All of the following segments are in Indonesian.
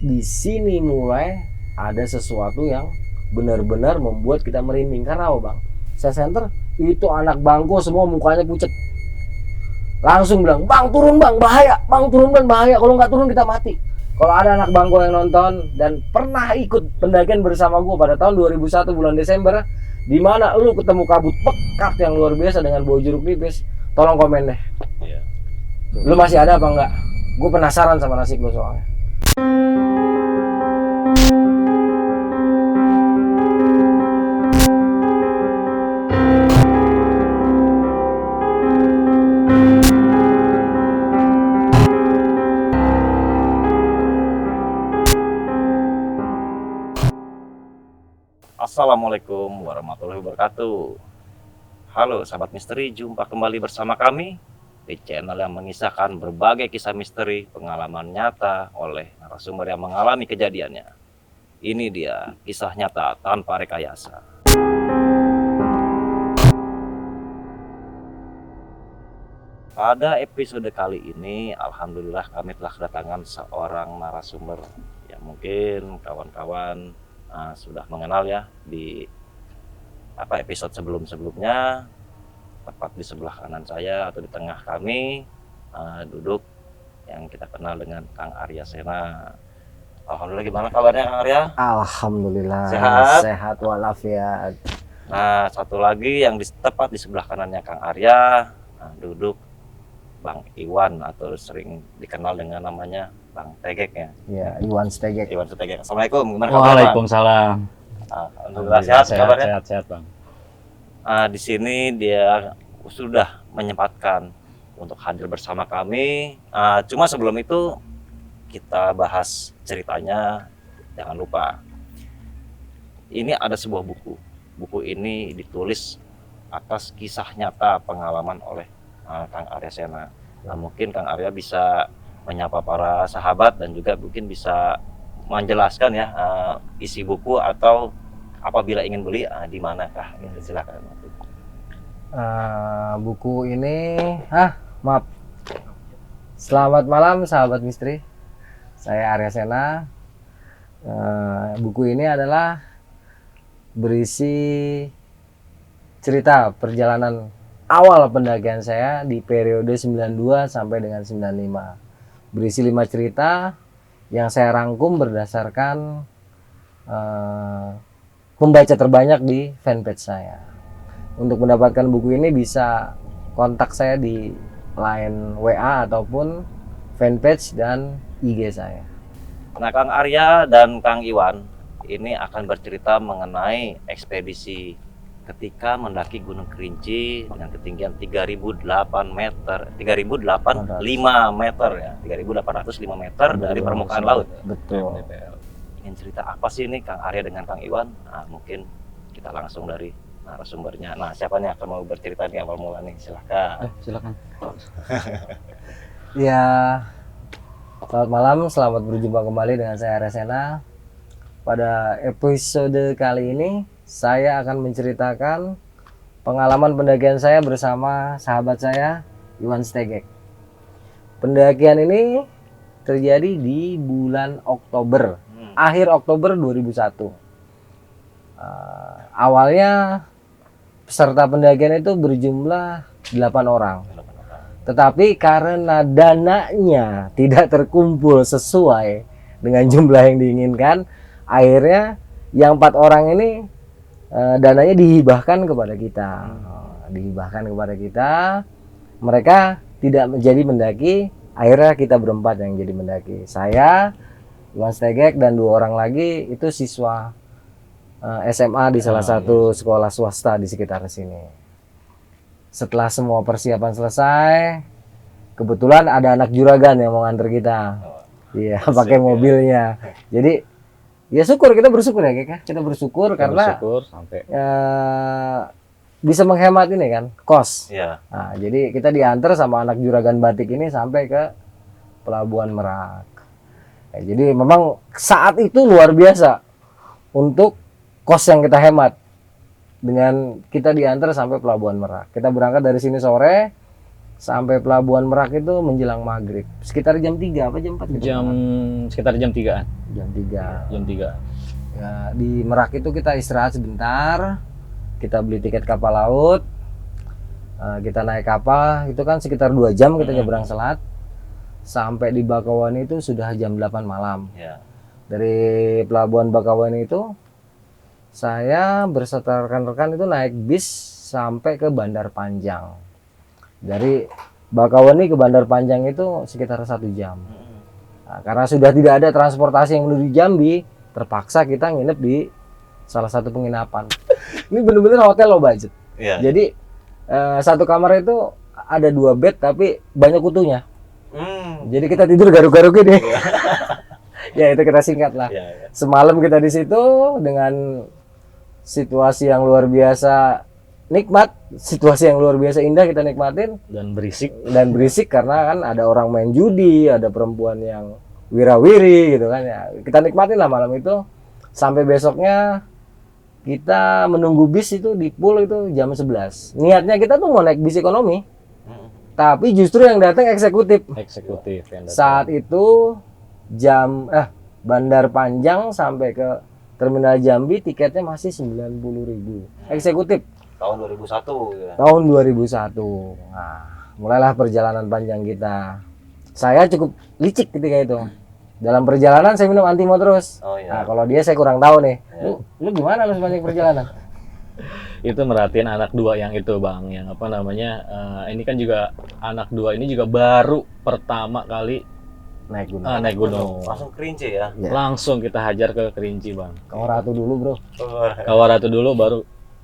di sini mulai ada sesuatu yang benar-benar membuat kita merinding. Karena apa bang? Saya center itu anak bangku semua mukanya pucet. Langsung bilang, bang turun bang, bahaya. Bang turun bang, bahaya. Kalau nggak turun kita mati. Kalau ada anak bangku yang nonton dan pernah ikut pendakian bersama gue pada tahun 2001 bulan Desember, di mana lu ketemu kabut pekat yang luar biasa dengan bau jeruk nipis, tolong komen deh. Iya. Lu masih ada apa enggak? Gue penasaran sama nasib lu soalnya. Assalamualaikum warahmatullahi wabarakatuh. Halo sahabat misteri, jumpa kembali bersama kami di channel yang mengisahkan berbagai kisah misteri, pengalaman nyata oleh narasumber yang mengalami kejadiannya. Ini dia kisah nyata tanpa rekayasa. Pada episode kali ini, alhamdulillah kami telah kedatangan seorang narasumber yang mungkin kawan-kawan sudah mengenal ya di episode sebelumnya. Tepat di sebelah kanan saya atau di tengah kami duduk yang kita kenal dengan Kang Arya Sena. Alhamdulillah, gimana kabarnya Kang Arya? Alhamdulillah sehat walafiat. Nah, satu lagi yang tepat di sebelah kanannya Kang Arya duduk Bang Iwan atau sering dikenal dengan namanya Bang Tegek ya. Ya, Iwan Stegek. Iwan Stegek. Assalamualaikum. Gimana kabarnya? Waalaikumsalam. Alhamdulillah sehat kabarnya. Sehat Bang. Di sini dia sudah menyempatkan untuk hadir bersama kami. Cuma sebelum itu kita bahas ceritanya. Jangan lupa, ini ada sebuah buku. Buku ini ditulis atas kisah nyata pengalaman oleh Kang Arya Sena. Nah, mungkin Kang Arya bisa menyapa para sahabat dan juga mungkin bisa menjelaskan ya isi buku atau apabila ingin beli di manakah? Silakan. Buku ini, maaf. Selamat malam sahabat misteri. Saya Arya Sena. Buku ini adalah berisi cerita perjalanan awal pendakian saya di periode 92 sampai dengan 95. Berisi 5 cerita yang saya rangkum berdasarkan pembaca terbanyak di fanpage saya. Untuk mendapatkan buku ini bisa kontak saya di line WA ataupun fanpage dan IG saya. Nah, Kang Arya dan Kang Iwan ini akan bercerita mengenai ekspedisi ketika mendaki Gunung Kerinci dengan ketinggian 3.008 meter, 3.085 meter ya, 3.805 meter dari permukaan laut. Betul. Ingin cerita apa sih ini Kang Arya dengan Kang Iwan? Mungkin kita langsung dari narasumbernya. Nah, siapa nih akan mau bercerita di awal mula nih? Silakan. Silakan. Ya, selamat malam, selamat berjumpa kembali dengan saya Arya Sena. Pada episode kali ini saya akan menceritakan pengalaman pendakian saya bersama sahabat saya Iwan Stegek. Pendakian ini terjadi di bulan Oktober, akhir Oktober 2001. Awalnya peserta pendakian itu berjumlah 8 orang. Tetapi karena dananya tidak terkumpul sesuai dengan jumlah yang diinginkan, akhirnya yang 4 orang ini dananya dihibahkan kepada kita. Mereka tidak menjadi mendaki. Akhirnya kita berempat yang jadi mendaki. Saya, Iwan Stegek, dan 2 orang lagi itu siswa SMA di salah satu sekolah swasta di sekitar sini. Setelah semua persiapan selesai, kebetulan ada anak juragan yang mau nganter kita. Iya, pakai mobilnya. Jadi ya kita bersyukur ya Kek. Kita bersyukur karena sampai bisa menghemat ini kan kos. Iya. Nah, jadi kita diantar sama anak juragan batik ini sampai ke Pelabuhan Merak. Jadi memang saat itu luar biasa untuk kos yang kita hemat dengan kita diantar sampai Pelabuhan Merak. Kita berangkat dari sini sore, sampai Pelabuhan Merak itu menjelang maghrib. Sekitar jam 3 apa jam 4 gitu? Sekitar jam 3-an. Jam 3. Jam 3. Ya, di Merak itu kita istirahat sebentar. Kita beli tiket kapal laut. Kita naik kapal, itu kan sekitar 2 jam kita nyebrang selat. Sampai di Bakauheni itu sudah jam 8 malam. Ya. Dari Pelabuhan Bakauheni itu saya berserta rekan-rekan itu naik bis sampai ke Bandar Panjang. Dari Bakauheni ke Bandar Panjang itu sekitar 1 jam. Nah, karena sudah tidak ada transportasi yang menuju Jambi, terpaksa kita nginep di salah satu penginapan. Ini bener-bener hotel low budget. Iya. Jadi satu kamar itu ada 2 bed tapi banyak kutunya. Jadi kita tidur garuk-garuk ini. Ya itu kita singkat lah. Iya. Semalam kita di situ dengan situasi yang luar biasa nikmat, situasi yang luar biasa indah kita nikmatin Dan berisik. karena kan ada orang main judi, ada perempuan yang wirawiri gitu kan ya. Kita nikmatin lah malam itu sampai besoknya kita menunggu bis itu di pool itu jam 11. Niatnya kita tuh mau naik bis ekonomi. Tapi justru yang datang eksekutif. Yang datang. Saat itu jam Bandar Panjang sampai ke Terminal Jambi tiketnya masih 90.000. Eksekutif. Tahun 2001 ya. Tahun 2001. Nah, mulailah perjalanan panjang kita. Saya cukup licik ketika itu. Dalam perjalanan saya minum Antimo terus. Oh iya. Nah, kalau dia saya kurang tahu nih. Ya. Lu gimana lu sepanjang perjalanan? Itu merhatiin anak 2 yang itu Bang, yang apa namanya, ini kan juga anak 2 ini juga baru pertama kali Naik gunung. naik gunung. Langsung Kerinci ya. Ya. Langsung kita hajar ke Kerinci Bang. Kawaratu dulu, Bro. Kawaratu dulu, baru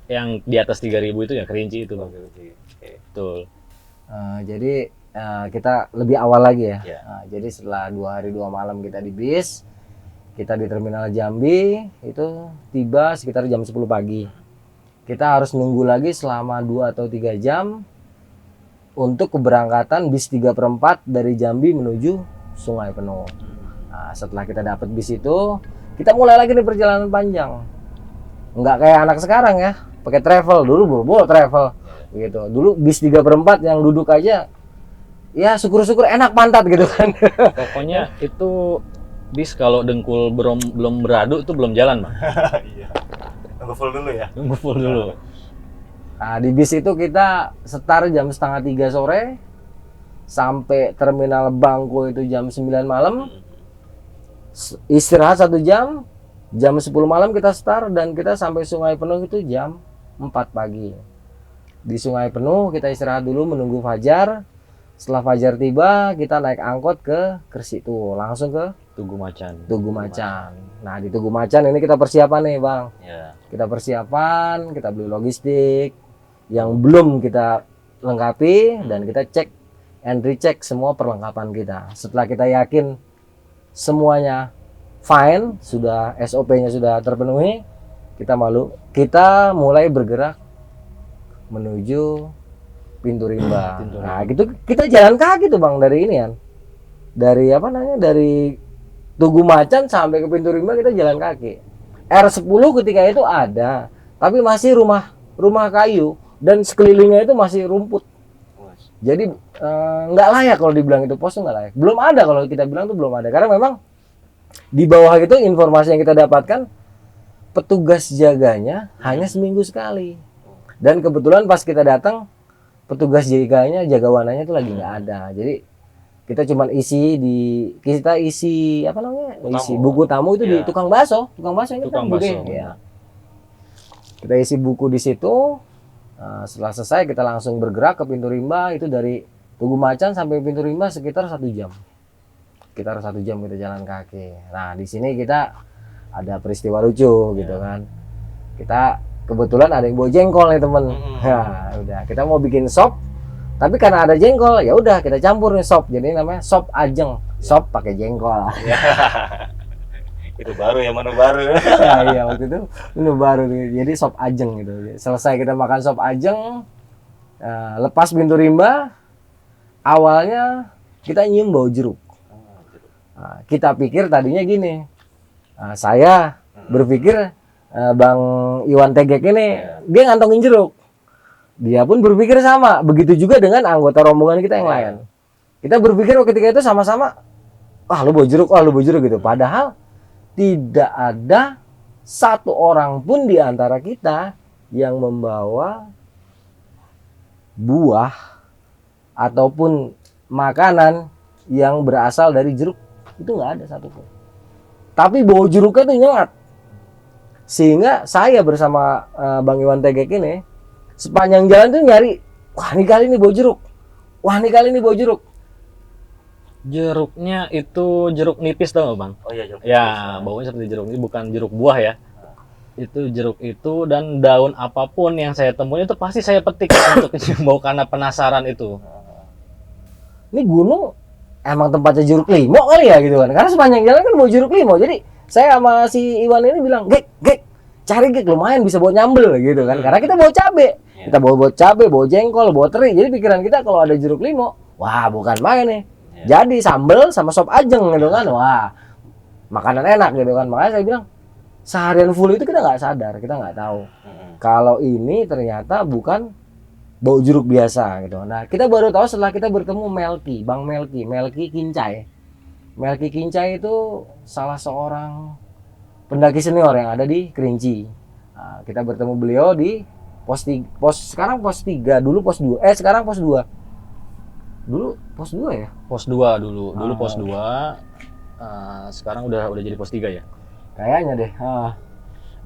yang di atas 3.000 itu ya Kerinci itu Bang. Oke. Betul. Jadi kita lebih awal lagi ya. Ya. Nah, jadi setelah 2 hari 2 malam kita di bis, kita di Terminal Jambi itu tiba sekitar jam 10 pagi. Kita harus nunggu lagi selama 2 atau 3 jam untuk keberangkatan bis 3/4 dari Jambi menuju Sungai Penuh. Nah, setelah kita dapat bis itu, kita mulai lagi nih perjalanan panjang. Nggak kayak anak sekarang ya, pakai travel. Dulu boro-boro travel gitu. Dulu bis 3/4 yang duduk aja ya syukur-syukur enak pantat gitu kan. Pokoknya itu bis kalau dengkul belum beradu itu belum jalan Bang. Iya. Tunggu full dulu ya. Tunggu full dulu. Nah, di bis itu kita start jam 2:30 sore sampai Terminal Bangko itu jam 9 malam. Istirahat 1 jam. Jam 10 malam kita start dan kita sampai Sungai Penuh itu jam 4 pagi. Di Sungai Penuh kita istirahat dulu menunggu fajar. Setelah fajar tiba, kita naik angkot ke Kersitu, langsung ke Tugu Macan. Tugu Macan. Nah, di Tugu Macan ini kita persiapan nih, Bang. Ya. Kita persiapan, kita beli logistik yang belum kita lengkapi dan kita cek and recheck semua perlengkapan kita. Setelah kita yakin semuanya fine, sudah SOP-nya sudah terpenuhi, kita mulai bergerak menuju Pintu Rimba. Nah, gitu kita jalan kaki tuh Bang dari ini kan. Dari dari Tugu Macan sampai ke Pintu Rimba kita jalan kaki. R10 ketika itu ada, tapi masih rumah kayu dan sekelilingnya itu masih rumput. Jadi nggak layak kalau dibilang itu pos, nggak layak. Belum ada kalau kita bilang tuh belum ada, karena memang di bawah itu informasi yang kita dapatkan petugas jaganya hanya seminggu sekali. Dan kebetulan pas kita datang petugas JK-nya, jaga warnanya itu lagi nggak ada. Jadi kita cuma isi buku tamu itu di tukang bakso ini kan Bude. Ya. Kita isi buku di situ. Setelah selesai kita langsung bergerak ke Pintu Rimba. Itu dari Tugu Macan sampai Pintu Rimba sekitar 1 jam. Sekitar 1 jam kita jalan kaki. Nah, di sini kita ada peristiwa lucu gitu kan. Kita kebetulan ada yang bawa jengkol nih temen. Nah, udah kita mau bikin sop, tapi karena ada jengkol ya udah kita campur nih sop. Jadi namanya sop ajeng. Sop pakai jengkol. Ya. Itu baru ya, menu baru. Iya, waktu itu menu baru nih. Jadi sop ajeng gitu. Selesai kita makan sop ajeng, lepas Pintu Rimba, awalnya kita nyium bau jeruk. Nah, kita pikir tadinya gini. Saya berpikir Bang Iwan Tegek ini dia ngantongin jeruk. Dia pun berpikir sama. Begitu juga dengan anggota rombongan kita yang lain. Kita berpikir ketika itu sama-sama, wah lu bawa jeruk gitu. Padahal tidak ada satu orang pun di antara kita yang membawa buah ataupun makanan yang berasal dari jeruk. Itu nggak ada satupun. Tapi bau jeruknya itu nyengat. Sehingga saya bersama Bang Iwan Tegek ini sepanjang jalan tuh nyari, wah ini kali ini bau jeruk. Wah ini kali ini bau jeruk. Jeruknya itu jeruk nipis tau nggak Bang? Oh iya, jeruk Ya, nipis. baunya seperti jeruk ini, bukan jeruk buah ya. Itu jeruk itu dan daun apapun yang saya temuin itu pasti saya petik untuk bau karena penasaran itu. Ini gunung emang tempatnya jeruk limau kali ya gitu kan. Karena sepanjang jalan kan bau jeruk limau. Jadi saya sama si Iwan ini bilang, Gek, cari Gek, lumayan bisa bawa nyambel gitu kan. Karena kita bawa cabe. Kita bawa cabe, bawa jengkol, bawa teri. Jadi pikiran kita kalau ada jeruk limau, wah bukan main nih. Jadi sambel sama sop ajeng gitu kan. Wah, makanan enak gitu kan. Makanya saya bilang, seharian full itu kita nggak sadar, kita nggak tahu. Kalau ini ternyata bukan bau jeruk biasa gitu. Nah, kita baru tahu setelah kita bertemu Bang Melki Kincai. Melki Kincai itu salah seorang pendaki senior yang ada di Kerinci. Nah, kita bertemu beliau di sekarang pos 3, dulu pos 2. Sekarang pos 2. Dulu pos 2 ya? Pos 2 dulu. Dulu pos 2. Sekarang udah jadi pos 3 ya? Kayaknya deh.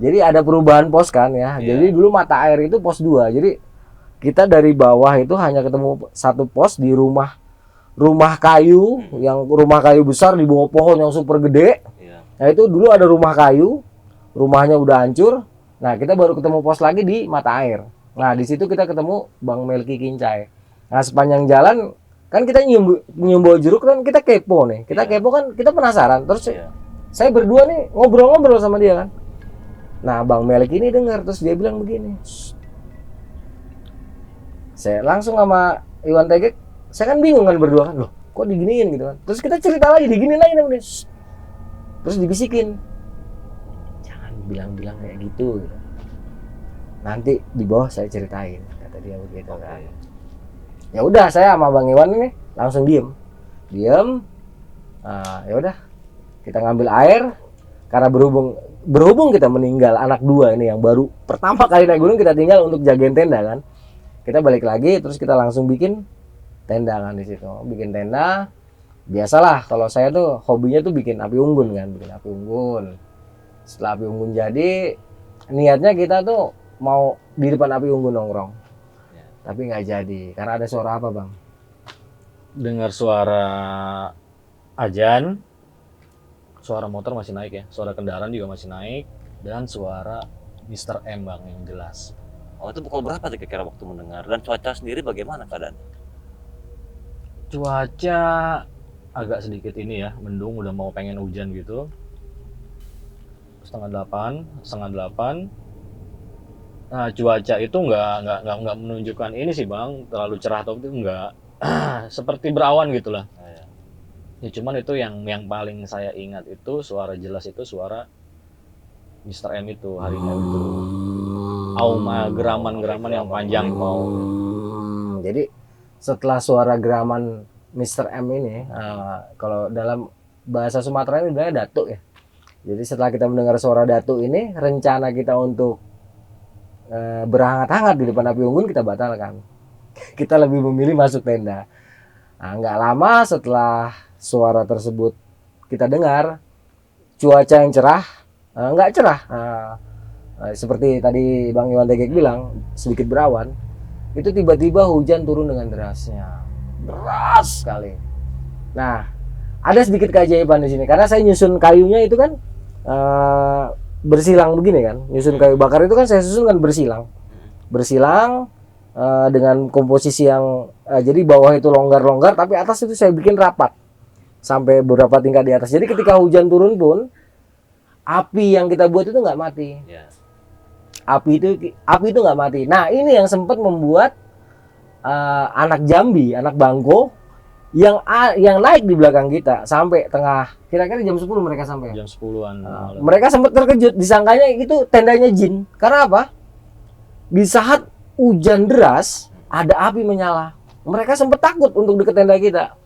Jadi ada perubahan pos kan ya. Jadi dulu mata air itu pos 2. Jadi kita dari bawah itu hanya ketemu satu pos di rumah kayu, yang rumah kayu besar di bawah pohon yang super gede. Nah itu dulu ada rumah kayu, rumahnya udah hancur. Nah kita baru ketemu pos lagi di mata air. Nah di situ kita ketemu Bang Melki Kincai. Nah sepanjang jalan kan kita nyium bau jeruk kan, kita kepo nih. Kita kepo kan, kita penasaran. Terus saya berdua nih ngobrol-ngobrol sama dia kan. Nah Bang Melki ini dengar, terus dia bilang begini. Saya langsung sama Iwan Tegek, saya kan bingung kan berdua kan, loh kok diginiin gitu kan. Terus kita cerita lagi, diginiin lagi namanya. Terus dibisikin, jangan bilang-bilang kayak gitu. Nanti di bawah saya ceritain, kata dia begitu kan. Ya udah, saya sama Bang Iwan ini langsung diem. Ya udah, kita ngambil air karena berhubung kita meninggal anak 2 ini yang baru pertama kali naik gunung kita tinggal untuk jagain tenda kan. Kita balik lagi terus kita langsung bikin tenda kan di situ. Bikin tenda. Biasalah kalau saya tuh hobinya tuh bikin api unggun kan, bikin api unggun. Setelah api unggun jadi, niatnya kita tuh mau di depan api unggun nongkrong. Tapi nggak jadi karena ada suara apa, Bang? Dengar suara ajan, suara motor masih naik ya, suara kendaraan juga masih naik, dan suara Mr. M Bang yang jelas. Oh itu pukul berapa tuh kira-kira waktu mendengar? Dan cuaca sendiri bagaimana keadaan? Cuaca agak sedikit ini ya, mendung, udah mau pengen hujan gitu. Setengah delapan. Nah, cuaca itu nggak menunjukkan ini sih Bang, terlalu cerah atau itu enggak. Seperti berawan gitulah. Ya cuman itu yang paling saya ingat itu suara jelas itu suara Mr. M itu, harimau itu. Auma geraman yang panjang mau. Jadi setelah suara geraman Mr. M ini, kalau dalam bahasa Sumatera ini bilangnya datuk ya. Jadi setelah kita mendengar suara datuk ini, rencana kita untuk berhangat-hangat di depan api unggun kita batalkan. Kita lebih memilih masuk tenda. Nah, nggak lama setelah suara tersebut kita dengar, cuaca yang cerah, nggak cerah. Seperti tadi Bang Iwan Tegek bilang, sedikit berawan. Itu tiba-tiba hujan turun dengan derasnya. Deras sekali. Nah, ada sedikit keajaiban di sini karena saya nyusun kayunya itu kan bersilang begini kan. Nyusun kayu bakar itu kan saya susun kan bersilang. Dengan komposisi yang jadi bawah itu longgar-longgar tapi atas itu saya bikin rapat sampai beberapa tingkat di atas. Jadi ketika hujan turun pun api yang kita buat itu nggak mati. Api itu nggak mati. Nah ini yang sempat membuat anak Jambi, anak Bangko yang naik di belakang kita sampai tengah, kira-kira jam 10 mereka sampai. Jam 10-an. Mereka sempat terkejut, disangkanya itu tendanya jin. Karena apa? Di saat hujan deras, ada api menyala. Mereka sempat takut untuk deket tenda kita.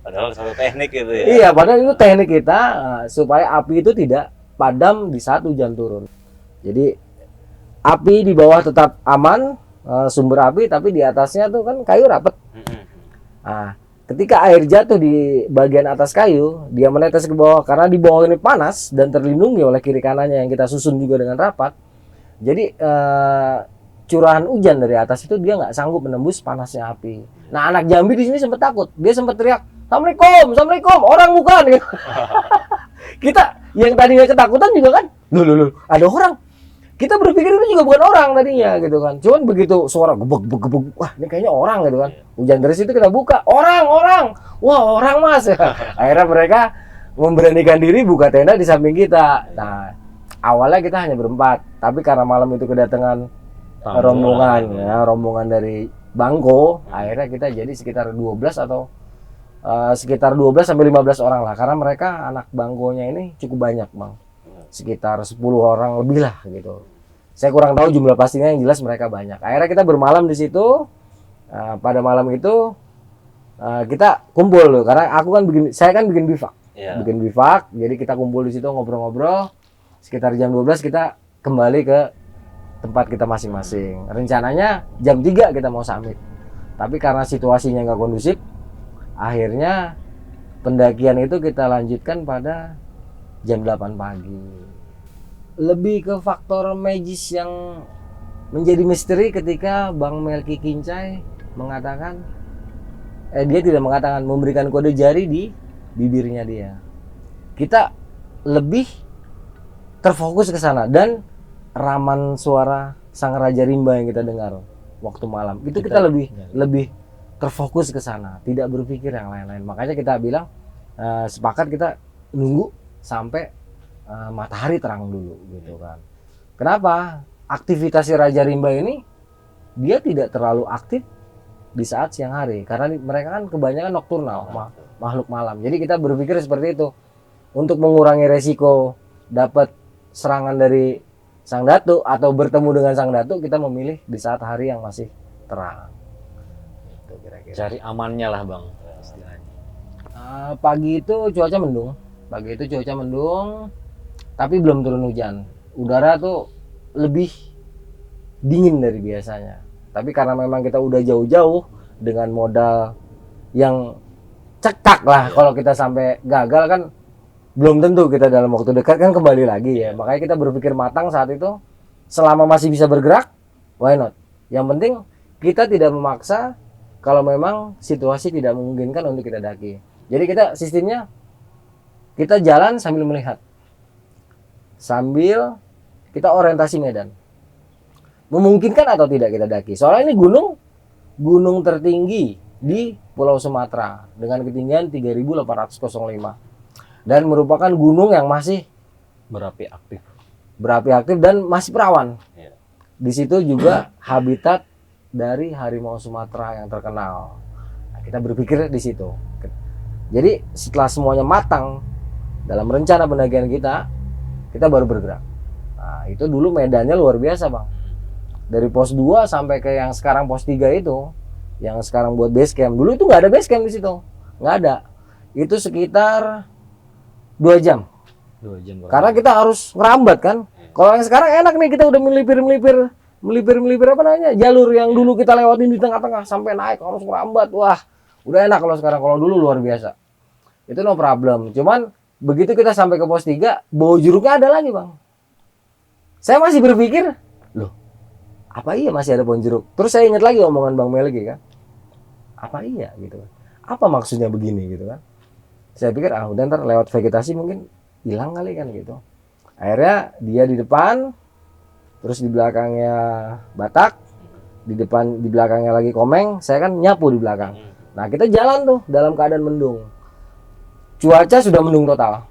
Padahal satu teknik gitu ya. Iya, padahal itu teknik kita supaya api itu tidak padam di saat hujan turun. Jadi api di bawah tetap aman, sumber api, tapi di atasnya tuh kan kayu rapet. Nah, ketika air jatuh di bagian atas kayu, dia menetes ke bawah karena di bawah ini panas dan terlindungi oleh kiri kanannya yang kita susun juga dengan rapat. Jadi curahan hujan dari atas itu dia nggak sanggup menembus panasnya api. Nah, anak Jambi di sini sempat takut. Dia sempat teriak, "Assalamualaikum, assalamualaikum, orang bukan." Gitu. Kita yang tadinya ketakutan juga kan, loh, ada orang. Kita berpikir itu juga bukan orang tadinya gitu kan. Cuman begitu suara gebek, wah ini kayaknya orang gitu kan. Hujan deras itu kita buka, orang. Wah, orang Mas. Akhirnya mereka memberanikan diri buka tenda di samping kita. Nah, awalnya kita hanya berempat, tapi karena malam itu kedatangan rombongan dari Bangko, akhirnya kita jadi sekitar 12 atau sekitar 12 sampai 15 orang lah, karena mereka anak Bangkonya ini cukup banyak, Bang. Sekitar 10 orang lebih lah gitu. Saya kurang tahu jumlah pastinya, yang jelas mereka banyak. Akhirnya kita bermalam di situ. Pada malam itu kita kumpul loh, karena saya kan bikin bivak. Bikin bivak, jadi kita kumpul di situ ngobrol-ngobrol. Sekitar jam 12 kita kembali ke tempat kita masing-masing. Rencananya jam 3 kita mau summit. Tapi karena situasinya nggak kondusif, akhirnya pendakian itu kita lanjutkan pada jam 8 pagi. Lebih ke faktor magis yang menjadi misteri ketika Bang Melki Kincai mengatakan, dia tidak mengatakan, memberikan kode jari di bibirnya dia. Kita lebih terfokus ke sana, dan raman suara Sang Raja Rimba yang kita dengar waktu malam itu kita lebih terfokus ke sana, tidak berpikir yang lain-lain. Makanya kita bilang sepakat kita nunggu sampai matahari terang dulu gitu kan. Kenapa? Aktivitas Raja Rimba ini dia tidak terlalu aktif di saat siang hari, karena mereka kan kebanyakan nokturnal, makhluk malam. Jadi kita berpikir seperti itu. Untuk mengurangi resiko dapat serangan dari Sang Datu atau bertemu dengan Sang Datu, kita memilih di saat hari yang masih terang. Itu kira-kira. Cari amannya lah, Bang, istilahnya. Pagi itu cuaca mendung, tapi belum turun hujan. Udara tuh lebih dingin dari biasanya. Tapi karena memang kita udah jauh-jauh dengan modal yang cekak lah, kalau kita sampai gagal kan belum tentu kita dalam waktu dekat kan kembali lagi ya. Makanya kita berpikir matang saat itu, selama masih bisa bergerak, why not? Yang penting kita tidak memaksa kalau memang situasi tidak memungkinkan untuk kita daki. Jadi kita sistemnya, kita jalan sambil melihat, sambil kita orientasi medan. Memungkinkan atau tidak kita daki. Soalnya ini gunung tertinggi di Pulau Sumatera dengan ketinggian 3.805 dan merupakan gunung yang masih Berapi aktif dan masih perawan. Di situ juga habitat dari harimau Sumatera yang terkenal. Nah, kita berpikir di situ. Jadi setelah semuanya matang dalam rencana pendakian kita baru bergerak. Nah, itu dulu medannya luar biasa, Bang. Dari pos 2 sampai ke yang sekarang pos 3 itu, yang sekarang buat base camp. Dulu itu nggak ada base camp di situ. Nggak ada. Itu sekitar 2 jam. 2 jam. Karena kita harus ngerambat kan. Kalau yang sekarang enak nih, kita udah melipir apa namanya? Jalur yang dulu kita lewatin di tengah-tengah sampai naik harus ngerambat. Wah, udah enak kalau sekarang. Kalau dulu luar biasa. Itu no problem. Cuman begitu kita sampai ke pos 3, bau jeruknya ada lagi, Bang. Saya masih berpikir, loh, apa iya masih ada pohon jeruk? Terus saya ingat lagi omongan Bang Melki kan. Apa iya gitu kan? Apa maksudnya begini gitu kan? Saya pikir udah ntar lewat vegetasi mungkin hilang kali kan gitu. Akhirnya dia di depan, terus di belakangnya Batak, di belakangnya lagi Komeng, saya kan nyapu di belakang. Nah, kita jalan tuh dalam keadaan mendung. Cuaca sudah mendung total.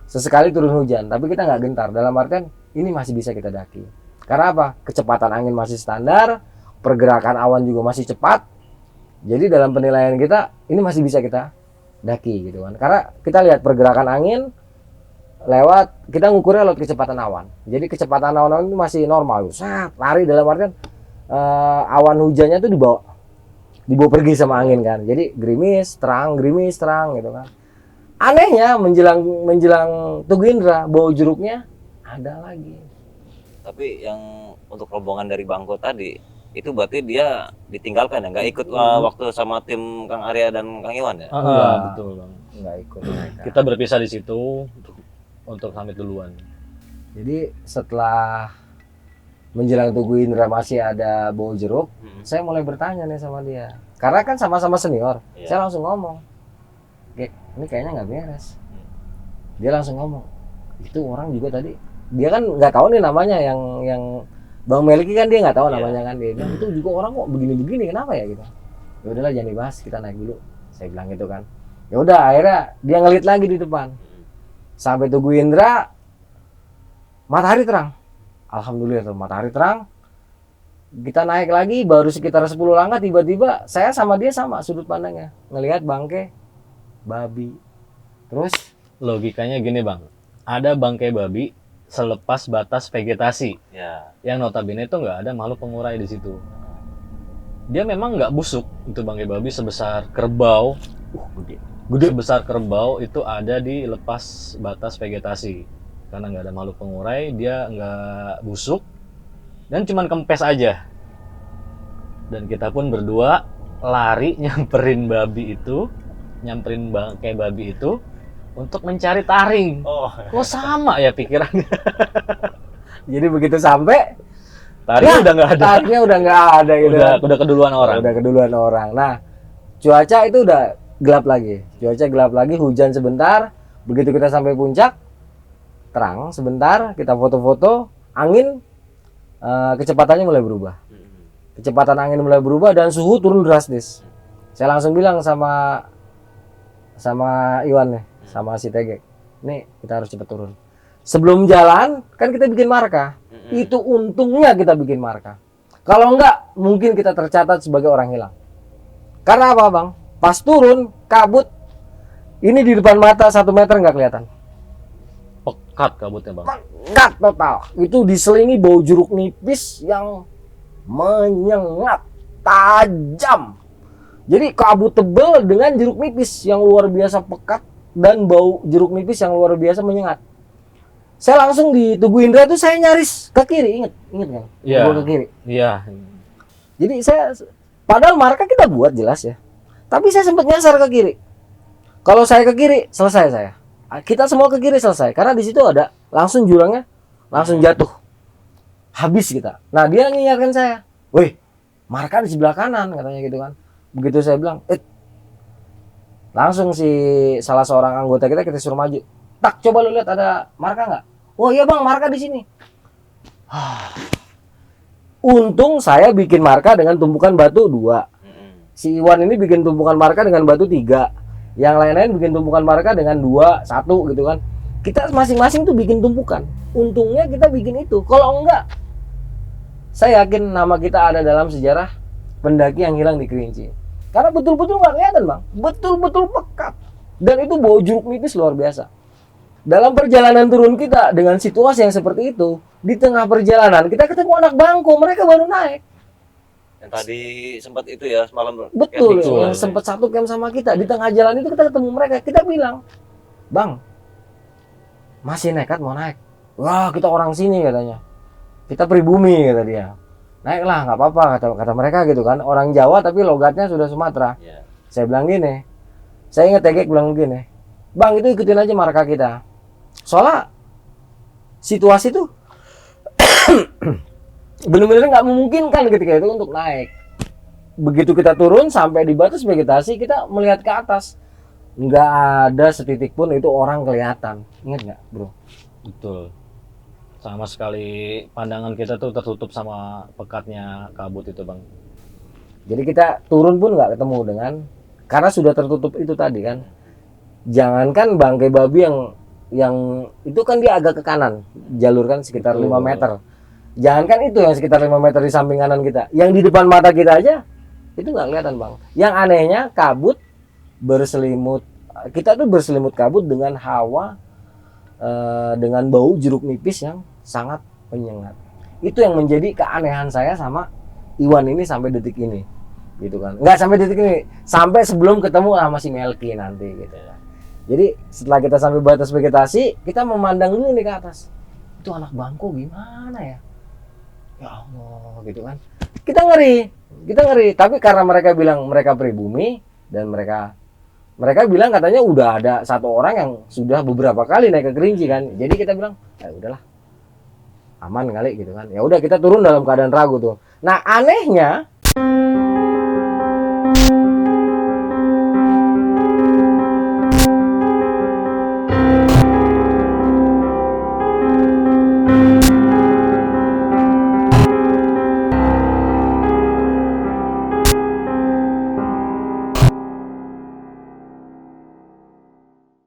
Sesekali turun hujan, tapi kita nggak gentar. Dalam artian ini masih bisa kita daki. Karena apa? Kecepatan angin masih standar, pergerakan awan juga masih cepat. Jadi dalam penilaian kita ini masih bisa kita daki gitu kan. Karena kita lihat pergerakan angin lewat, kita ngukurnya lewat kecepatan awan. Jadi kecepatan awan itu masih normal, lari dalam artian awan hujannya tuh dibawa pergi sama angin kan. Jadi gerimis terang gitu kan. Anehnya menjelang Tugu Indra, bau jeruknya ada lagi. Tapi yang untuk rombongan dari Bangko tadi itu berarti dia ditinggalkan ya, nggak ikut waktu sama tim Kang Arya dan Kang Iwan ya? Enggak. Betul bang. Nggak ikut mereka. Kita berpisah di situ untuk Hamid duluan. Jadi setelah menjelang Tugu Indra masih ada bau jeruk, saya mulai bertanya nih sama dia. Karena kan sama-sama senior, saya langsung ngomong, ini kayaknya nggak beres. Dia langsung ngomong, itu orang juga tadi, dia kan nggak tahu nih namanya yang Bang Meliki kan dia nggak tahu namanya kan, dia bilang itu juga orang kok begini-begini, kenapa ya gitu. Ya udahlah jangan dibahas, kita naik dulu. Saya bilang gitu kan. Ya udah akhirnya dia ngelit lagi di depan. Sampai Tugu Indra, matahari terang. Alhamdulillah tuh matahari terang. Kita naik lagi baru sekitar 10 langkah tiba-tiba saya sama dia sama sudut pandangnya. Ngelihat bangkai babi. Terus Logikanya gini bang, ada bangkai babi selepas batas vegetasi, Ya. yang notabene itu nggak ada makhluk pengurai di situ. Dia memang nggak busuk, itu bangkai babi sebesar kerbau, gede sebesar kerbau itu ada di lepas batas vegetasi. Karena nggak ada makhluk pengurai, dia nggak busuk dan cuman kempes aja. Dan kita pun berdua lari nyamperin bangkai babi itu untuk mencari taring. Oh. Kok sama ya pikirannya? jadi begitu sampai Taring udah nggak ada. taringnya udah nggak ada gitu. Udah keduluan orang. Udah keduluan orang. Nah, cuaca itu udah gelap lagi. Cuaca gelap lagi, hujan sebentar. Begitu kita sampai puncak, terang sebentar, kita foto-foto, angin kecepatannya mulai berubah. Kecepatan angin mulai berubah dan suhu turun drastis. Saya langsung bilang sama Iwan nih, sama si Tegek, nih kita harus cepat turun. Sebelum jalan kan kita bikin marka. Itu untungnya kita bikin marka. Kalau enggak mungkin kita tercatat sebagai orang hilang. Karena apa bang? Pas turun kabut ini di depan mata 1 meter nggak kelihatan. Pekat kabutnya bang. Pekat total. Itu diselingi bau jeruk nipis yang menyengat, tajam. Jadi kabut tebal dengan jeruk nipis yang luar biasa pekat dan bau jeruk nipis yang luar biasa menyengat. Saya langsung di Tugu Indra itu saya nyaris ke kiri, inget kan? Iya. Gua ke kiri. Iya. Jadi saya padahal marka kita buat jelas ya. Tapi saya sempat nyasar ke kiri. Kalau saya ke kiri, selesai saya. Kita semua ke kiri selesai karena di situ ada langsung jurangnya langsung jatuh. Habis kita. Nah, dia ngingatkan saya. "Woi, marka di sebelah kanan," katanya gitu kan. Begitu saya bilang, langsung si salah seorang anggota kita suruh maju. "Tak, coba lu lihat ada marka nggak?" "Oh iya bang, marka di sini." Untung saya bikin marka dengan tumpukan batu 2. Si Iwan ini bikin tumpukan marka dengan batu 3. Yang lain-lain bikin tumpukan marka dengan 2, 1 gitu kan. Kita masing-masing tuh bikin tumpukan. Untungnya kita bikin itu. Kalau enggak, saya yakin nama kita ada dalam sejarah pendaki yang hilang di Kerinci. Karena betul-betul nggak kelihatan bang. Betul-betul pekat. Dan itu bau jeruk nipis luar biasa. Dalam perjalanan turun kita dengan situasi yang seperti itu, di tengah perjalanan kita ketemu anak Bangko, mereka baru naik. Yang tadi sempat itu ya semalam. Betul, camping yang sempat satu camp sama kita. Di tengah jalan itu kita ketemu mereka, kita bilang, "Bang, masih nekat mau naik?" "Wah, kita orang sini," katanya. "Kita pribumi," kata dia. "Naiklah, nggak apa-apa," kata mereka gitu kan. Orang Jawa tapi logatnya sudah Sumatera. Ya. Saya bilang gini, saya ingat Tegek bilang gini, "Bang, itu ikutin aja marka kita." Soalnya situasi tuh benar-benar nggak memungkinkan ketika itu untuk naik. Begitu kita turun sampai di batas vegetasi, kita melihat ke atas, nggak ada setitik pun itu orang kelihatan. Ingat nggak, bro? Betul. Sama sekali pandangan kita tuh tertutup sama pekatnya kabut itu bang. Jadi kita turun pun nggak ketemu dengan, karena sudah tertutup itu tadi kan. Jangankan bangkai babi yang itu kan dia agak ke kanan, jalur kan sekitar 5 meter. Jangankan itu yang sekitar 5 meter di samping kanan kita, yang di depan mata kita aja itu nggak kelihatan bang. Yang anehnya kabut berselimut, kita tuh berselimut kabut dengan hawa dengan bau jeruk nipis yang sangat menyengat. Itu yang menjadi keanehan saya sama Iwan ini sampai detik ini, gitu kan. Nggak sampai detik ini, sampai sebelum ketemu sama si Melki nanti, gitu kan. Jadi setelah kita sampai batas vegetasi, kita memandang dulu nih ke atas. Itu anak bangku gimana ya? Ya Allah, gitu kan. Kita ngeri. Tapi karena mereka bilang mereka pribumi dan mereka bilang katanya udah ada satu orang yang sudah beberapa kali naik ke Kerinci kan. Jadi kita bilang, ya udahlah, aman kali gitu kan. Ya udah kita turun dalam keadaan ragu tuh. Nah anehnya